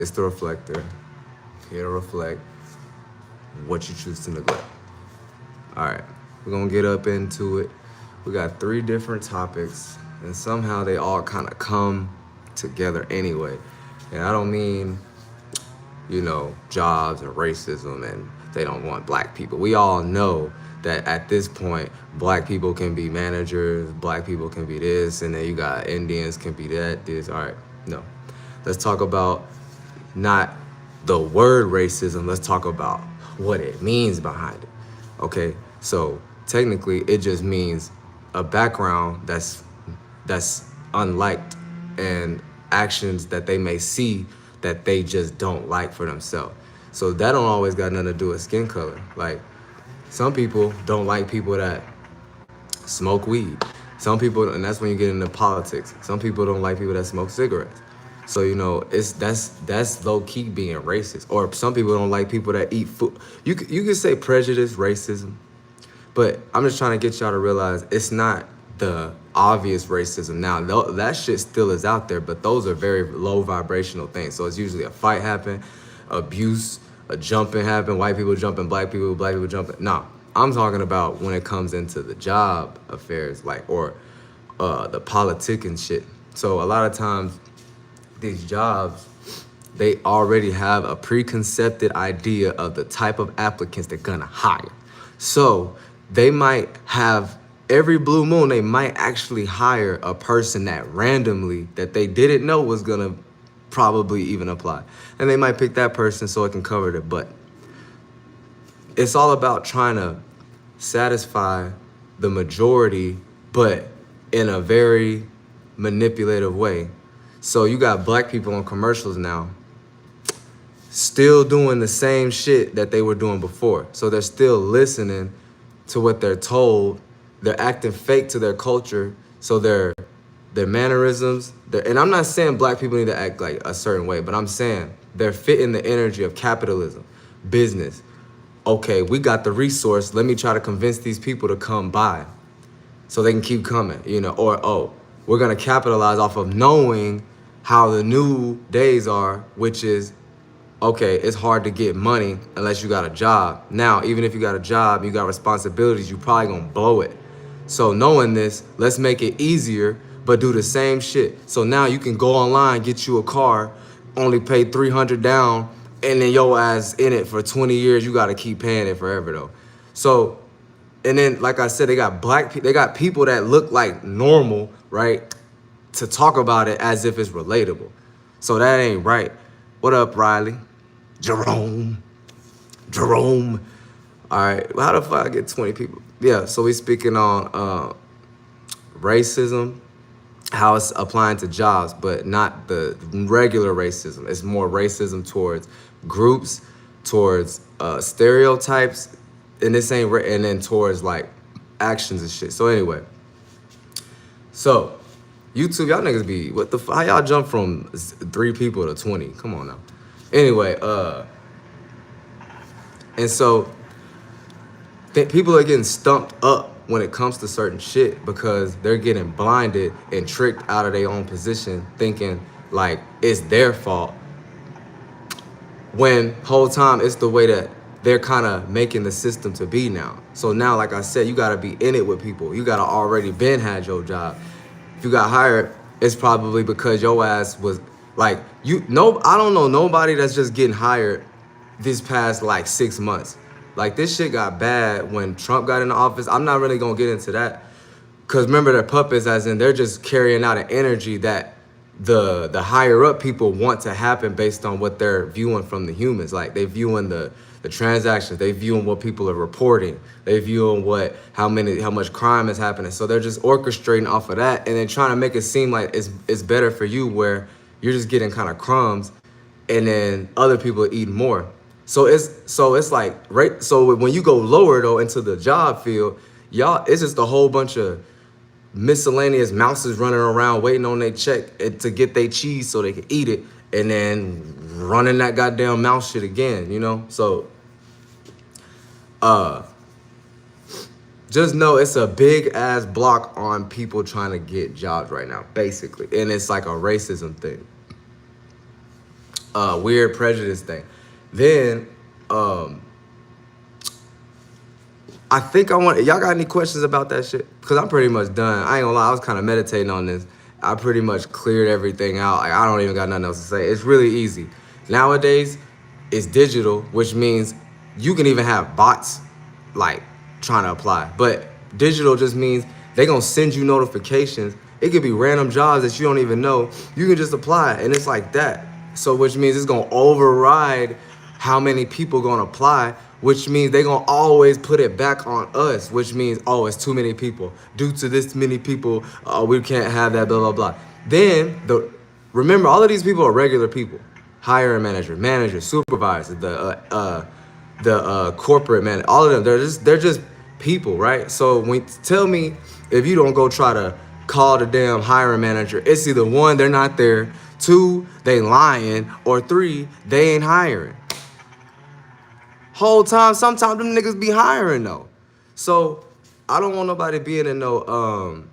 It's the Reflector, here to reflect what you choose to neglect. All right, we're gonna get up into it. We got 3 different topics, and somehow they all kind of come together anyway. And I don't mean, jobs and racism and they don't want black people. We all know that at this point, black people can be managers, black people can be this, and then you got Indians can be that, this. All right, no. Let's talk about not the word racism, let's talk about what it means behind it. Okay, so technically it just means a background that's unliked and actions that they may see that they just don't like for themselves. So that don't always got nothing to do with skin color. Like, some people don't like people that smoke weed. Some people, and that's when you get into politics, some people don't like people that smoke cigarettes. So, that's low key being racist. Or some people don't like people that eat food. You could say prejudice, racism, but I'm just trying to get y'all to realize it's not the obvious racism. Now, that shit still is out there, but those are very low vibrational things. So it's usually a fight happen, abuse, a jumping happen, white people jumping, black people jumping. No, I'm talking about when it comes into the job affairs, or the politic and shit. So a lot of times, these jobs, they already have a preconceived idea of the type of applicants they're gonna hire. So they might have, every blue moon, they might actually hire a person that randomly, that they didn't know was gonna probably even apply. And they might pick that person so it can cover their butt. It's all about trying to satisfy the majority, but in a very manipulative way. So you got black people on commercials now still doing the same shit that they were doing before. So they're still listening to what they're told. They're acting fake to their culture. So their mannerisms, and I'm not saying black people need to act like a certain way, but I'm saying they're fitting the energy of capitalism, business. Okay, we got the resource. Let me try to convince these people to come by so they can keep coming, or, oh, we're gonna capitalize off of knowing how the new days are, which is, okay, it's hard to get money unless you got a job. Now, even if you got a job, you got responsibilities, you probably gonna blow it. So knowing this, let's make it easier, but do the same shit. So now you can go online, get you a car, only pay $300 down, and then your ass in it for 20 years, you gotta keep paying it forever though. So, and then, like I said, they got people that look like normal, right? To talk about it as if it's relatable. So that ain't right. What up, Riley? Jerome. All right, how the fuck I get 20 people? Yeah, so we speaking on racism, how it's applying to jobs, but not the regular racism. It's more racism towards groups, towards stereotypes, and this ain't, and then towards like actions and shit. So anyway, so YouTube, y'all niggas be, what the fuck? How y'all jump from 3 people to 20? Come on now. Anyway, and so people are getting stumped up when it comes to certain shit because they're getting blinded and tricked out of their own position, thinking like it's their fault, when whole time it's the way that they're kind of making the system to be now. So now, like I said, you gotta be in it with people. You gotta already been had your job. If you got hired, it's probably because your ass was like, I don't know nobody that's just getting hired this past like 6 months. Like, this shit got bad when Trump got in the office. I'm not really gonna get into that, because remember, they're puppets, as in they're just carrying out an energy that the higher up people want to happen based on what they're viewing from the humans. Like, they viewing the transactions, they viewing what people are reporting, they viewing how much crime is happening. So they're just orchestrating off of that and then trying to make it seem like it's better for you, where you're just getting kind of crumbs and then other people are eating more. So it's like, right? So when you go lower though into the job field, y'all, it's just a whole bunch of miscellaneous mouses running around waiting on their check to get their cheese so they can eat it, and then running that goddamn mouse shit again, So just know it's a big ass block on people trying to get jobs right now, basically. And it's like a racism thing. weird prejudice thing. Then I think y'all got any questions about that shit? Because I'm pretty much done. I ain't gonna lie, I was kind of meditating on this. I pretty much cleared everything out. Like, I don't even got nothing else to say. It's really easy. Nowadays, it's digital, which means you can even have bots like trying to apply. But digital just means they gonna send you notifications. It could be random jobs that you don't even know. You can just apply, and it's like that. So which means it's gonna override how many people gonna apply, which means they gonna always put it back on us, which means, oh, it's too many people. Due to this many people, we can't have that, blah, blah, blah. Then, remember, all of these people are regular people. Hiring manager, supervisor, the corporate manager, all of them, they're just people, right? So tell me if you don't go try to call the damn hiring manager, it's either one, they're not there, two, they lying, or three, they ain't hiring. Whole time, sometimes them niggas be hiring though. So I don't want nobody being in no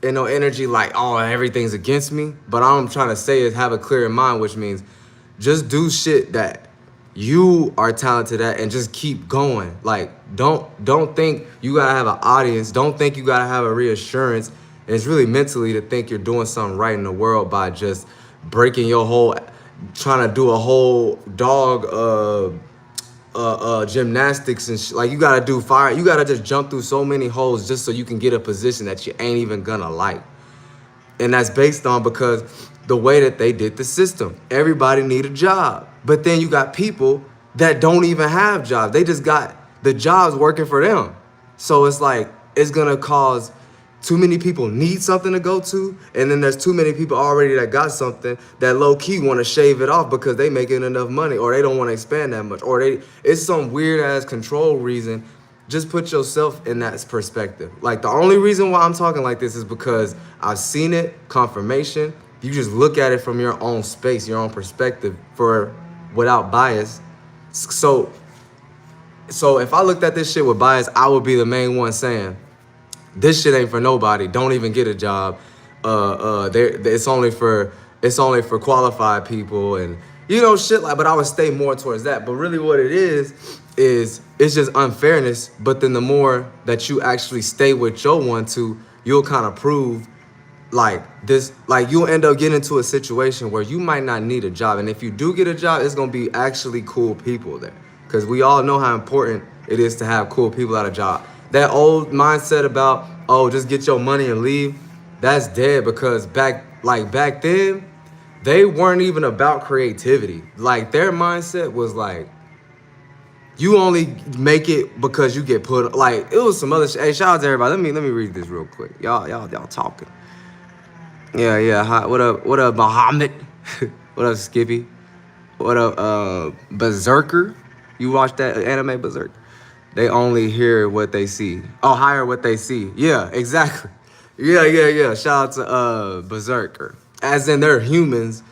energy like, oh, everything's against me. But all I'm trying to say is have a clear mind, which means just do shit that you are talented at and just keep going. Like, don't think you gotta have an audience. Don't think you gotta have a reassurance. And it's really mentally to think you're doing something right in the world by just breaking your whole, trying to do a whole dog gymnastics and like you gotta do fire. You gotta just jump through so many holes just so you can get a position that you ain't even gonna like. And that's based on because the way that they did the system. Everybody need a job. But then you got people that don't even have jobs. They just got the jobs working for them. So it's like, it's gonna cause too many people need something to go to, and then there's too many people already that got something that low-key want to shave it off because they making enough money, or they don't want to expand that much, or it's some weird-ass control reason. Just put yourself in that perspective. Like, the only reason why I'm talking like this is because I've seen it, confirmation. You just look at it from your own space, your own perspective, without bias. So if I looked at this shit with bias, I would be the main one saying, this shit ain't for nobody. Don't even get a job. It's only for qualified people and shit like. But I would stay more towards that. But really, what it is it's just unfairness. But then the more that you actually stay with your 1-2, you'll kind of prove like this. Like you'll end up getting into a situation where you might not need a job, and if you do get a job, it's gonna be actually cool people there. Because we all know how important it is to have cool people at a job. That old mindset about, oh, just get your money and leave, that's dead because back then, they weren't even about creativity. Like their mindset was like, you only make it because you get put, like it was some other shit. Hey, shout out to everybody. Let me read this real quick. Y'all talking. Yeah. Hi, what up, Muhammad? What up, Skippy? What up, Berserker? You watch that anime Berserk? They only hear what they see. Oh, hire what they see. Yeah, exactly. Yeah. Shout out to Berserker. As in they're humans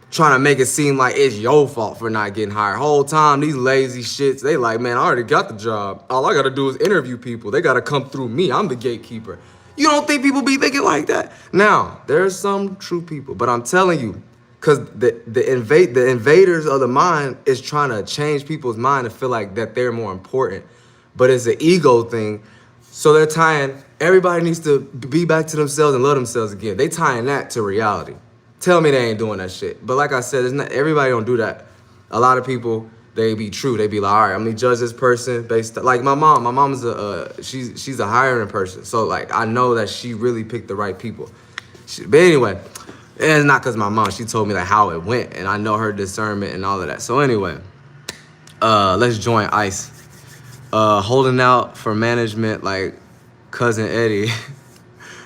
trying to make it seem like it's your fault for not getting hired. Whole time, these lazy shits, they like, man, I already got the job. All I gotta do is interview people. They gotta come through me. I'm the gatekeeper. You don't think people be thinking like that? Now, there's some true people, but I'm telling you, because the invaders of the mind is trying to change people's mind to feel like that they're more important. But it's an ego thing. So they're tying, everybody needs to be back to themselves and love themselves again. They tying that to reality. Tell me they ain't doing that shit. But like I said, everybody don't do that. A lot of people, they be true. They be like, all right, I'm gonna judge this person based on, like my mom. My mom's she's a hiring person. So like, I know that she really picked the right people. But anyway, and it's not because my mom, she told me like how it went, and I know her discernment and all of that. So anyway, let's join ICE. Holding out for management like Cousin Eddie.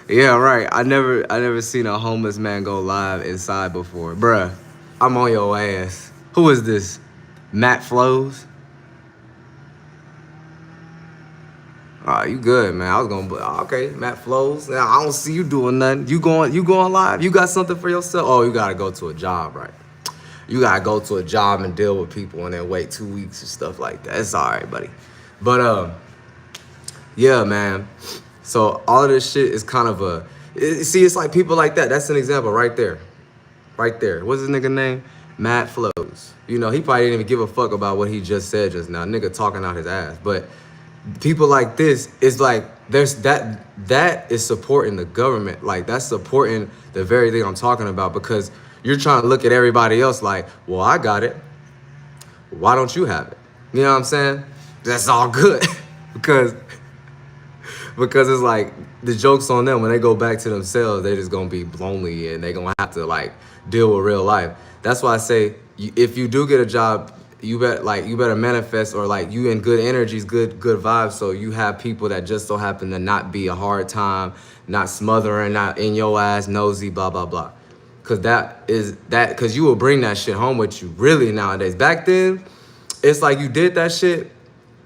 Yeah, right. I never seen a homeless man go live inside before. Bruh, I'm on your ass. Who is this? Matt Flows? You good, man. I was gonna, okay, Matt Flows. I don't see you doing nothing. You going live? You got something for yourself? Oh, you gotta go to a job, right? You gotta go to a job and deal with people and then wait 2 weeks and stuff like that. It's all right, buddy. But yeah, man. So all of this shit is kind of see, it's like people like that. That's an example right there. Right there. What's his nigga name? mad flows. You know, he probably didn't even give a fuck about what he just said just now. Nigga talking out his ass. But people like this is like, there's that is supporting the government. Like, that's supporting the very thing I'm talking about, because you're trying to look at everybody else like, well, I got it. Why don't you have it? You know what I'm saying? That's all good. because it's like, the joke's on them. When they go back to themselves, they just gonna be lonely and they gonna have to like deal with real life. That's why I say, if you do get a job, you better manifest, or like you in good energies, good vibes, so you have people that just so happen to not be a hard time, not smothering, not in your ass, nosy, blah blah blah. Cause you will bring that shit home with you really nowadays. Back then, it's like you did that shit,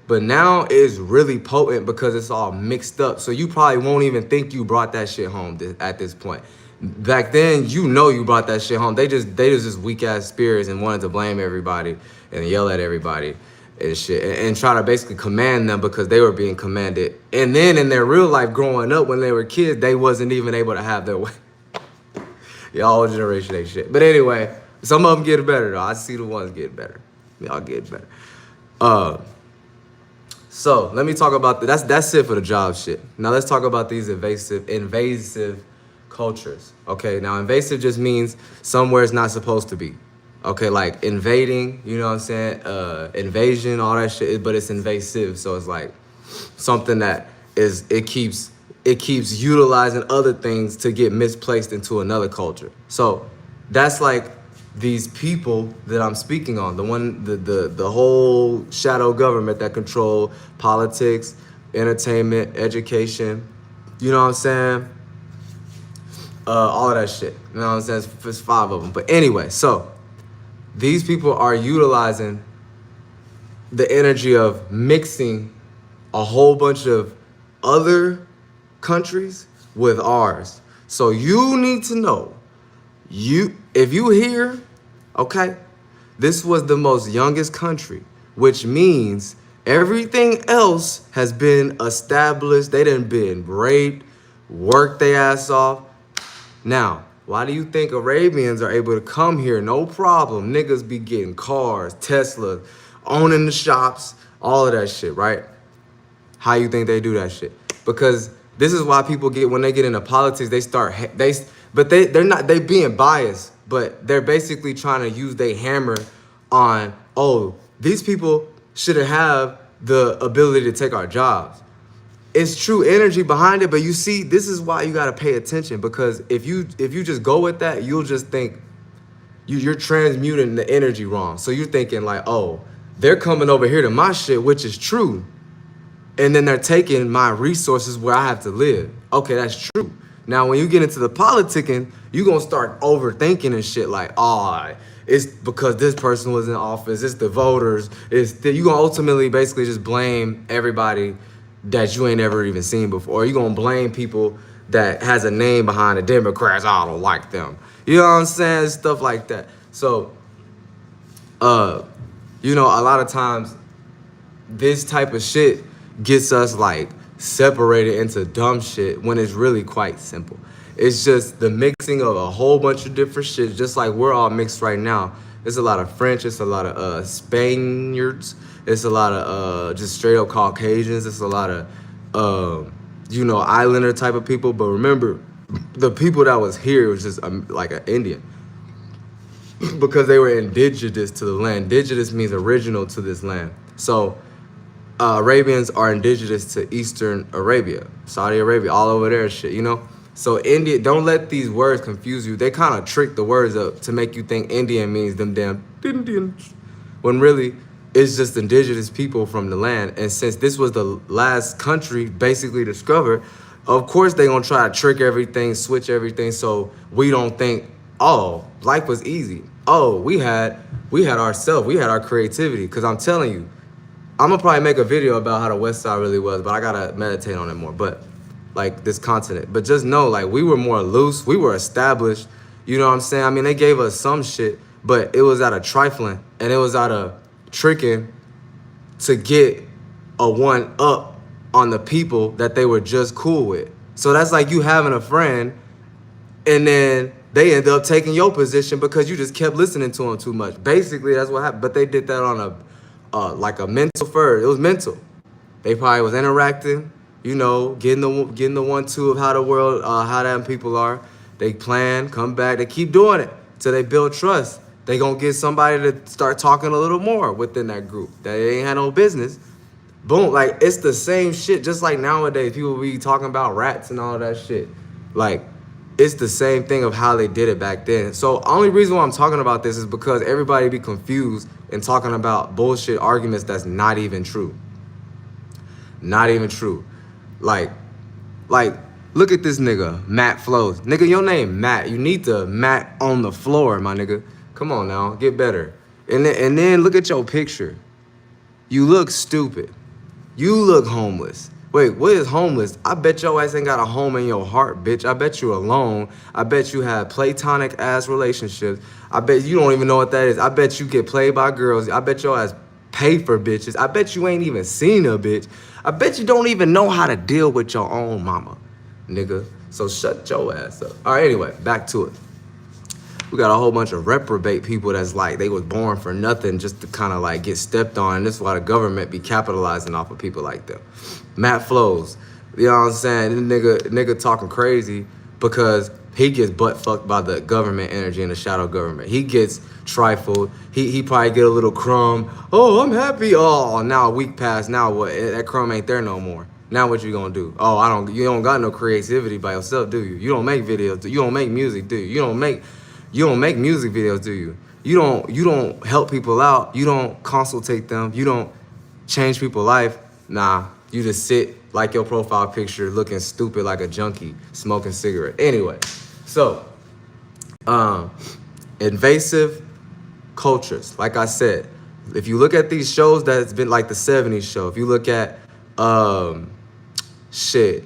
but now it's really potent because it's all mixed up. So you probably won't even think you brought that shit home at this point. Back then, you know you brought that shit home. They just weak ass spirits and wanted to blame everybody and yell at everybody and shit, and try to basically command them because they were being commanded. And then in their real life growing up when they were kids, they wasn't even able to have their way. Y'all generation ain't shit. But anyway, some of them get better though. I see the ones get better. Y'all get better. So let me talk about that's it for the job shit. Now let's talk about these invasive cultures. Okay, now invasive just means somewhere it's not supposed to be. Okay, like invading, you know what I'm saying? Invasion, all that shit, but it's invasive. So it's like something that it keeps utilizing other things to get misplaced into another culture. So that's like these people that I'm speaking on, the whole shadow government that control politics, entertainment, education, you know what I'm saying? All of that shit, you know what I'm saying? There's 5 of them. But anyway, so these people are utilizing the energy of mixing a whole bunch of other countries with ours. So you need to know, if you hear, okay, this was the most youngest country, which means everything else has been established. They done been raped, worked their ass off. Now, why do you think Arabians are able to come here? No problem. Niggas be getting cars, Tesla, owning the shops, all of that shit, right? How you think they do that shit? Because this is why people when they get into politics, they're not being biased, but they're basically trying to use their hammer on, oh, these people shouldn't have the ability to take our jobs. It's true energy behind it, but you see, this is why you gotta pay attention, because if you just go with that, you'll just think you're transmuting the energy wrong. So you're thinking like, oh, they're coming over here to my shit, which is true. And then they're taking my resources where I have to live. Okay, that's true. Now, when you get into the politicking, you're gonna start overthinking and shit like, oh, it's because this person was in office, it's the voters, you're gonna ultimately basically just blame everybody that you ain't ever even seen before. Or you're gonna blame people that has a name behind the Democrats, I don't like them. You know what I'm saying? Stuff like that. So, you know, a lot of times this type of shit gets us like separated into dumb shit when it's really quite simple. It's just the mixing of a whole bunch of different shit, just like we're all mixed right now. There's a lot of French, it's a lot of Spaniards, it's a lot of just straight up Caucasians, it's a lot of, you know, islander type of people. But remember, the people that was here was just like an Indian because they were indigenous to the land. Indigenous means original to this land. So Arabians are indigenous to Eastern Arabia, Saudi Arabia, all over there shit, you know? So India, don't let these words confuse you. They kind of trick the words up to make you think Indian means them damn Indians, when really it's just indigenous people from the land. And since this was the last country basically discovered, of course they gonna try to trick everything, switch everything, so we don't think, oh, life was easy. Oh, we had ourselves, we had our creativity. Cause I'm telling you, I'm gonna probably make a video about how the West Side really was, but I gotta meditate on it more. But like this continent, but just know, like, we were more loose, we were established, you know what I'm saying? I mean, they gave us some shit, but it was out of trifling and it was out of tricking to get a one up on the people that they were just cool with. So that's like you having a friend and then they end up taking your position because you just kept listening to them too much. Basically, that's what happened. But they did that on a like a mental first. It was mental. They probably was interacting, you know, getting the 1-2 of how the world, how them people are. They plan, come back, they keep doing it till they build trust. They gonna get somebody to start talking a little more within that group that they ain't had no business. Boom, like it's the same shit. Just like nowadays, people be talking about rats and all that shit. Like it's the same thing of how they did it back then. So only reason why I'm talking about this is because everybody be confused and talking about bullshit arguments that's not even true. Not even true. Like, look at this nigga, Matt Flows. Nigga, your name Matt. You need to Matt on the floor, my nigga. Come on now, get better. And then look at your picture. You look stupid. You look homeless. Wait, what is homeless? I bet your ass ain't got a home in your heart, bitch. I bet you alone. I bet you have platonic ass relationships. I bet you don't even know what that is. I bet you get played by girls. I bet your ass pay for bitches. I bet you ain't even seen a bitch. I bet you don't even know how to deal with your own mama, nigga. So shut your ass up. All right, anyway, back to it. We got a whole bunch of reprobate people that's like, they was born for nothing just to kind of like get stepped on. And this is why the government be capitalizing off of people like them. Matt Flows, you know what I'm saying? This nigga talking crazy because he gets butt fucked by the government energy and the shadow government. He gets trifled. He probably get a little crumb. Oh, I'm happy. Oh, now a week passed. Now what? That crumb ain't there no more. Now what you gonna do? Oh, you don't got no creativity by yourself, do you? You don't make videos. You don't make music, do you? You don't make music videos, do you? You don't help people out. You don't consultate them. You don't change people's life. Nah, you just sit like your profile picture looking stupid like a junkie, smoking cigarette. Anyway, so, invasive cultures. Like I said, if you look at these shows that's been like the 70s show, if you look at, shit,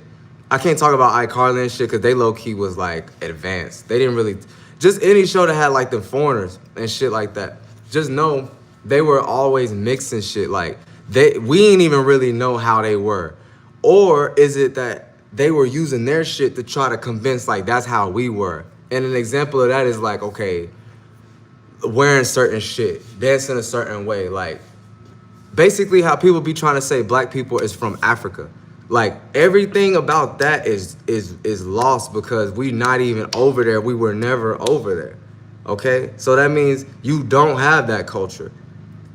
I can't talk about iCarly and shit because they low-key was like advanced. They didn't really, just any show that had like the foreigners and shit like that, just know they were always mixing shit. Like we ain't even really know how they were. Or is it that they were using their shit to try to convince like that's how we were? And an example of that is like, okay, wearing certain shit, dancing a certain way. Like basically how people be trying to say black people is from Africa. Like everything about that is lost because we not even over there. We were never over there. Okay? So that means you don't have that culture.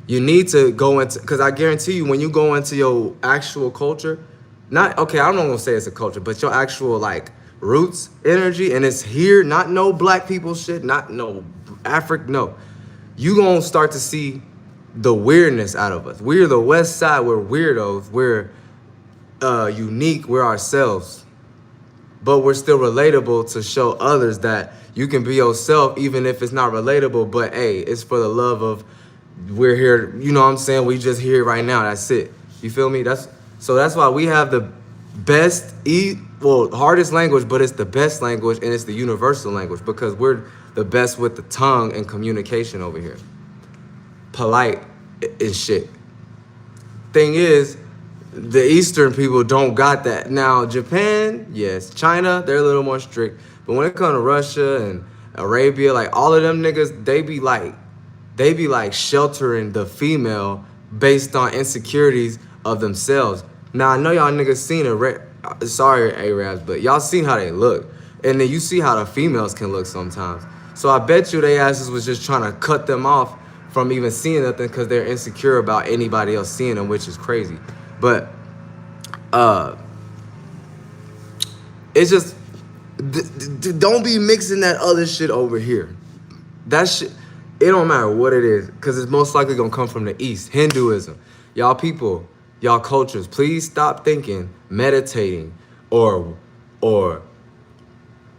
You need to go into, because I guarantee you when you go into your actual culture, I'm not gonna say it's a culture, but your actual like roots energy, and it's here, not no black people shit, not no Africa, no. You gonna start to see the weirdness out of us. We're the West Side, we're weirdos, we're unique, we're ourselves. But we're still relatable to show others that you can be yourself even if it's not relatable, but hey, it's for the love of we're here, you know what I'm saying? We just here right now, that's it. You feel me? That's why we have the best, hardest language, but it's the best language and it's the universal language because we're the best with the tongue and communication over here. Polite and shit. Thing is, the Eastern people don't got that. Now, Japan, yes. China, they're a little more strict. But when it comes to Russia and Arabia, like all of them niggas, they be like sheltering the female based on insecurities of themselves. Now, I know y'all niggas seen it. Sorry, Arabs, but y'all seen how they look. And then you see how the females can look sometimes. So I bet you they asses was just trying to cut them off from even seeing nothing because they're insecure about anybody else seeing them, which is crazy. But it's just don't be mixing that other shit over here. That shit, it don't matter what it is, because it's most likely gonna come from the East. Hinduism. Y'all people, y'all cultures, please stop thinking, meditating, or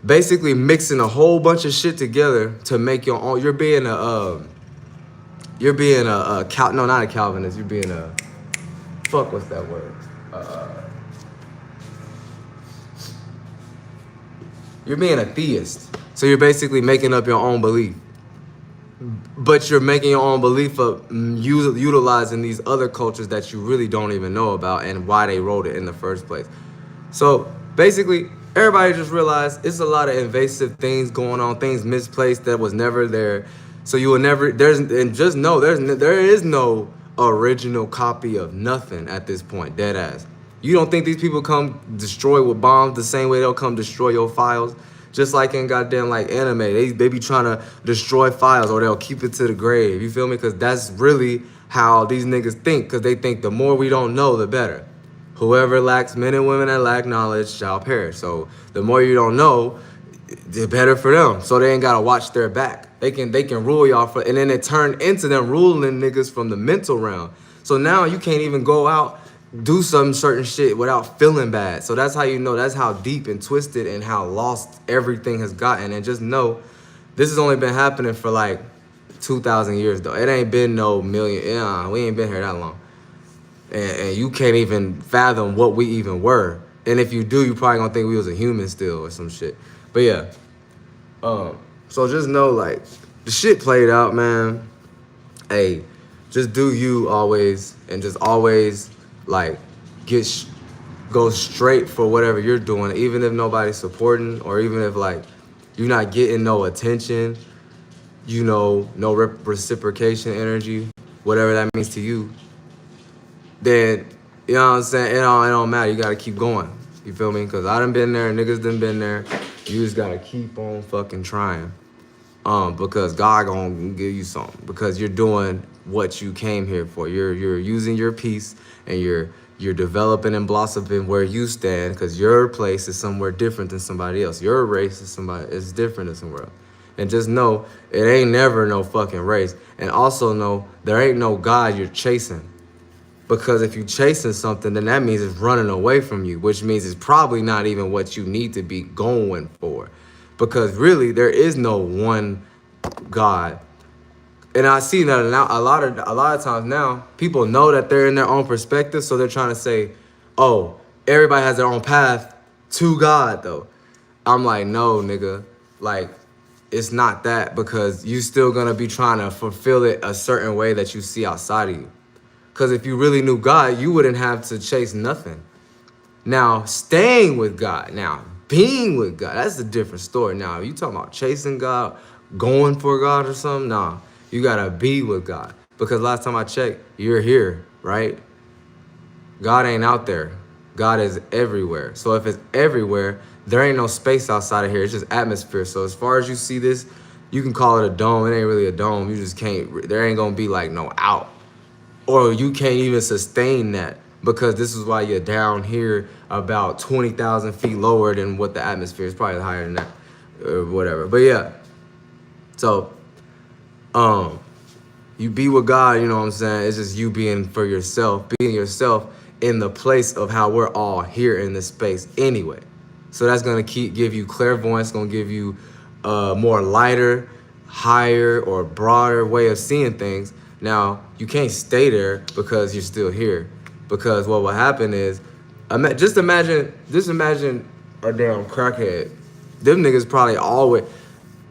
basically mixing a whole bunch of shit together to make your own. You're being a not a Calvinist. You're being a, fuck, what's that word? You're being a theist. So you're basically making up your own belief. But you're making your own belief of utilizing these other cultures that you really don't even know about and why they wrote it in the first place. So basically, Everybody just realized it's a lot of invasive things going on, things misplaced that was never there. So you will never and just know there is no original copy of nothing at this point, dead ass. You don't think these people come destroy with bombs the same way they'll come destroy your files? Just like in goddamn like anime, they be trying to destroy files or they'll keep it to the grave. You feel me? Because that's really how these niggas think. Because they think the more we don't know, the better. Whoever lacks, men and women that lack knowledge shall perish. So the more you don't know, the better for them. So they ain't gotta watch their back. They can rule y'all for, and then it turned into them ruling niggas from the mental realm. So now you can't even go out, do some certain shit without feeling bad. So that's how you know, that's how deep and twisted and how lost everything has gotten. And just know, this has only been happening for like 2,000 years though. It ain't been no million, we ain't been here that long. And you can't even fathom what we even were. And if you do, you probably gonna think we was a human still or some shit. But yeah, so just know, like, the shit played out, man. Hey, just do you always, and just always, like, go straight for whatever you're doing, even if nobody's supporting, or even if, like, you're not getting no attention, you know, no reciprocation energy, whatever that means to you. Then, you know what I'm saying, it don't matter. You gotta keep going. You feel me? Because I done been there, niggas done been there. You just gotta keep on fucking trying. Because God gonna give you something. Because you're doing what you came here for. You're using your peace, and you're developing and blossoming where you stand, because your place is somewhere different than somebody else. Your race is different than somewhere else. And just know, it ain't never no fucking race. And also know, there ain't no God you're chasing. Because if you're chasing something, then that means it's running away from you, which means it's probably not even what you need to be going for. Because really, there is no one God. And I see that now a lot of times now, people know that they're in their own perspective, so they're trying to say, oh, everybody has their own path to God, though. I'm like, no, nigga. Like, it's not that, because you still gonna be trying to fulfill it a certain way that you see outside of you. Because if you really knew God, you wouldn't have to chase nothing. Now, staying with God, now, being with God, that's a different story. Now, if you talking about chasing God, going for God or something, nah, you got to be with God. Because last time I checked, you're here, right? God ain't out there. God is everywhere. So if it's everywhere, there ain't no space outside of here. It's just atmosphere. So as far as you see this, you can call it a dome. It ain't really a dome. You just can't, there ain't going to be like no out. Or you can't even sustain that, because this is why you're down here about 20,000 feet lower than what the atmosphere is. Probably higher than that or whatever. But yeah, so you be with God, you know what I'm saying? It's just you being for yourself, being yourself in the place of how we're all here in this space anyway. So that's gonna give you clairvoyance, gonna give you a more lighter, higher, or broader way of seeing things. Now, you can't stay there because you're still here. Because what will happen is, just imagine a damn crackhead. Them niggas probably always,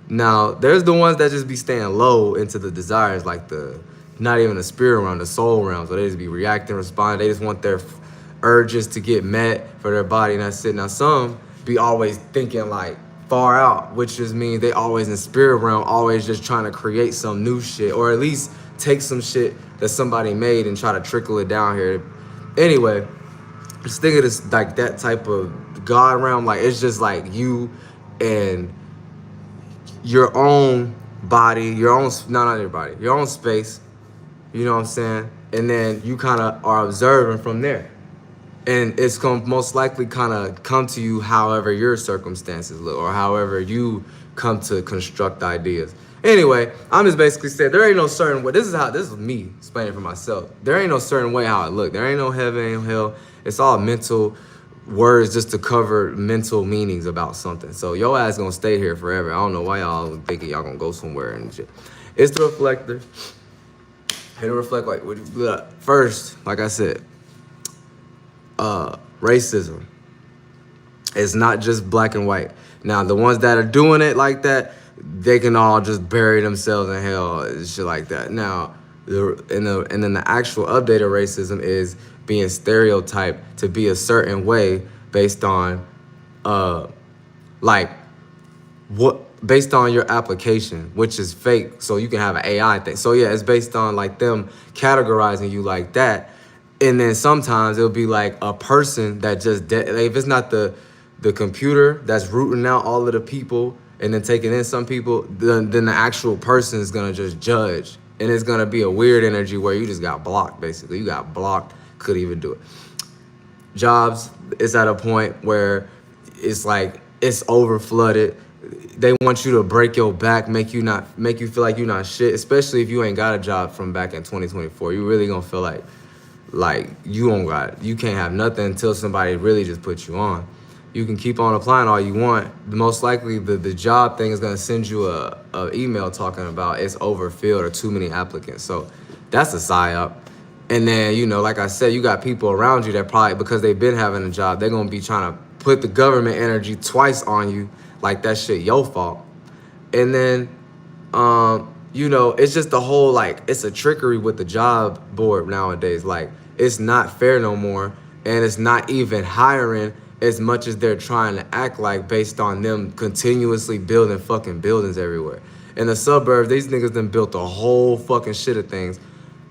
now, there's the ones that just be staying low into the desires, like not even the spirit realm, the soul realm. So they just be reacting, responding. They just want their urges to get met for their body, and that's it. Now, some be always thinking like far out, which just means they always in spirit realm, always just trying to create some new shit, or at least take some shit that somebody made and try to trickle it down here. Anyway, just think of this like that type of God realm. Like, it's just like you and your own body, your own, not your body, your own space, you know what I'm saying? And then you kind of are observing from there. And it's going to most likely kind of come to you however your circumstances look, or however you come to construct ideas. Anyway, I'm just basically saying, there ain't no certain way. This is me explaining for myself. There ain't no certain way how it look. There ain't no heaven, ain't no hell. It's all mental words just to cover mental meanings about something. So your ass gonna stay here forever. I don't know why y'all thinking y'all gonna go somewhere and shit. It's the reflector. Here to reflect, like, first, like I said, racism. It's not just black and white. Now, the ones that are doing it like that, they can all just bury themselves in hell and shit like that. Now, and then the actual update of racism is being stereotyped to be a certain way based on Like, what, based on your application, which is fake, so you can have an AI thing. So yeah, it's based on like them categorizing you like that. And then sometimes it'll be like a person that just like, if it's not the computer that's rooting out all of the people and then taking in some people, then the actual person is gonna just judge, and it's gonna be a weird energy where you just got blocked. Basically, you got blocked, couldn't even do it. Jobs is at a point where it's like it's over flooded. They want you to break your back, make you feel like you're not shit, especially if you ain't got a job from back in 2024. You really gonna feel like you can't have nothing until somebody really just puts you on. You can keep on applying all you want. Most likely the job thing is gonna send you a email talking about it's overfilled or too many applicants. So that's a psyop. And then, you know, like I said, you got people around you that probably, because they've been having a job, they're gonna be trying to put the government energy twice on you, like that shit your fault. And then, you know, it's just the whole, like, it's a trickery with the job board nowadays. Like, it's not fair no more, and it's not even hiring as much as they're trying to act like, based on them continuously building fucking buildings everywhere. In the suburbs, these niggas done built a whole fucking shit of things.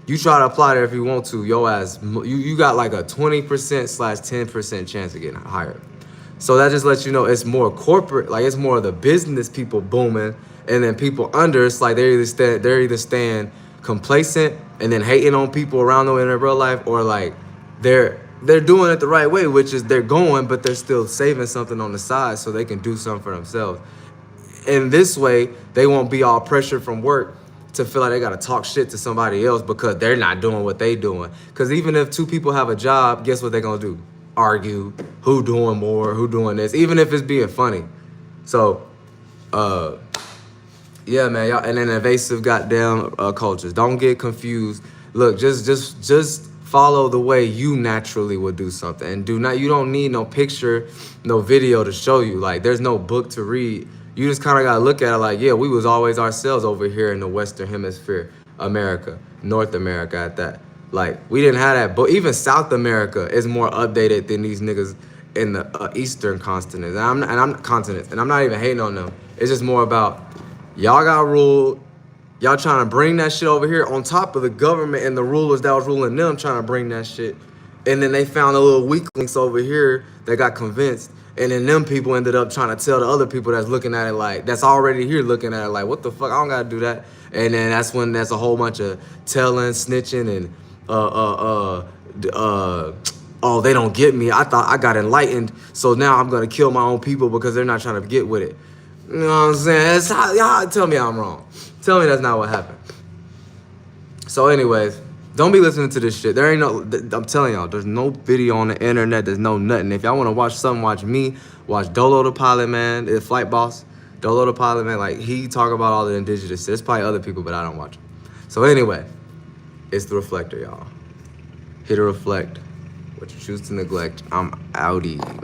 You try to apply there if you want to, your ass, you got like a 20%/10% chance of getting hired. So that just lets you know it's more corporate, like it's more of the business people booming, and then people under, it's like they're either staying complacent and then hating on people around them in their real life, or like they're doing it the right way, which is they're going, but they're still saving something on the side so they can do something for themselves. In this way, they won't be all pressured from work to feel like they gotta talk shit to somebody else because they're not doing what they doing. Because even if two people have a job, guess what they're gonna do? Argue, who doing more, who doing this, even if it's being funny. So, yeah, man, y'all, and then invasive goddamn cultures. Don't get confused. Look, just follow the way you naturally would do something, and you don't need no picture, no video to show you. Like, there's no book to read. You just kind of gotta look at it like, yeah, we was always ourselves over here in the Western Hemisphere, America, North America at that. Like, we didn't have that, but even South America is more updated than these niggas in the Eastern continent. And I'm not even hating on them. It's just more about y'all got ruled. Y'all trying to bring that shit over here on top of the government and the rulers that was ruling them trying to bring that shit. And then they found a little weaklings over here that got convinced. And then them people ended up trying to tell the other people that's looking at it like, that's already here looking at it like, what the fuck, I don't gotta do that. And then that's when that's a whole bunch of telling, snitching, and oh, they don't get me. I thought I got enlightened, so now I'm gonna kill my own people because they're not trying to get with it. You know what I'm saying? Y'all tell me I'm wrong. Tell me that's not what happened. So anyways, don't be listening to this shit. There ain't no, I'm telling y'all, there's no video on the internet. There's no nothing. If y'all want to watch something, watch me. Watch Dolo the Pilot Man, the flight boss. Dolo the Pilot Man, like, he talk about all the indigenous shit. There's probably other people, but I don't watch them. So anyway, it's The Reflector, y'all. Here to reflect what you choose to neglect. I'm outie.